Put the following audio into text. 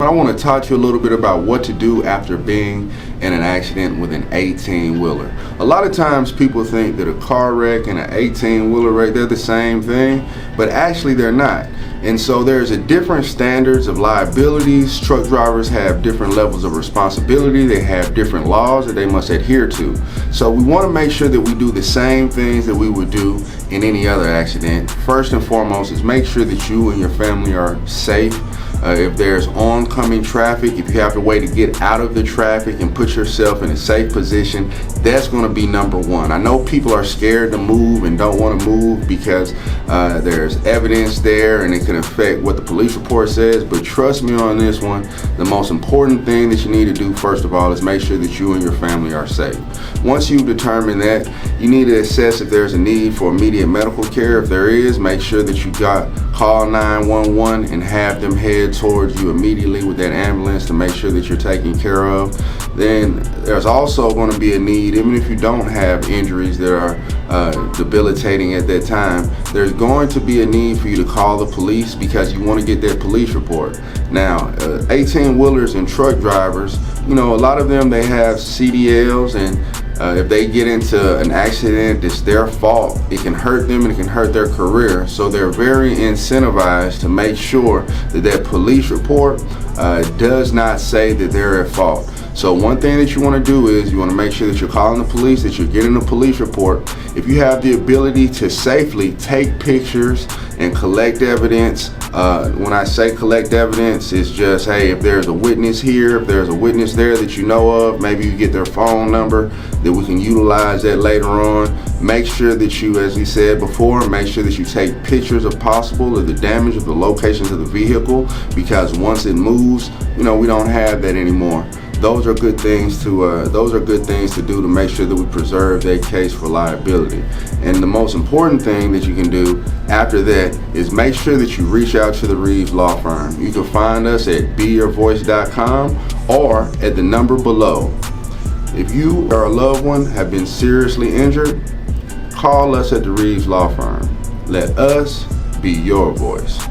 I want to talk to you a little bit about what to do after being in an accident with an 18-wheeler. A lot of times people think that a car wreck and an 18-wheeler, they're the same thing, but actually they're not. And so there's a different standards of liabilities. Truck drivers have different levels of responsibility. They have different laws that they must adhere to. So we want to make sure that we do the same things that we would do in any other accident. First and foremost is make sure that you and your family are safe. If there's oncoming traffic, if you have a way to get out of the traffic and put yourself in a safe position, that's going to be number one. I know people are scared to move and don't want to move because there's evidence there and it can affect what the police report says, but trust me on this one, the most important thing that you need to do first of all is make sure that you and your family are safe. Once you've determined that, you need to assess if there's a need for immediate medical care. If there is, make sure that you call 911 and have them head towards you immediately with that ambulance to make sure that you're taken care of. Then there's also going to be a need, even if you don't have injuries that are debilitating at that time, there's going to be a need for you to call the police because you want to get that police report. Now, 18-wheelers and truck drivers, a lot of them, they have CDLs, and if they get into an accident, it's their fault. It can hurt them and it can hurt their career. So they're very incentivized to make sure that that police report does not say that they're at fault. So one thing that you want to do is you want to make sure that you're calling the police, that you're getting a police report. If you have the ability to safely take pictures and collect evidence, when I say collect evidence, it's just, hey, if there's a witness here, if there's a witness there that you know of, maybe you get their phone number, that we can utilize that later on. Make sure that you, as we said before, make sure that you take pictures if possible of the damage, of the locations of the vehicle, because once it moves, we don't have that anymore. Those are good things to do to make sure that we preserve that case for liability. And the most important thing that you can do after that is make sure that you reach out to the Reaves Law Firm. You can find us at beyourvoice.com or at the number below. If you or a loved one have been seriously injured, call us at the Reaves Law Firm. Let us be your voice.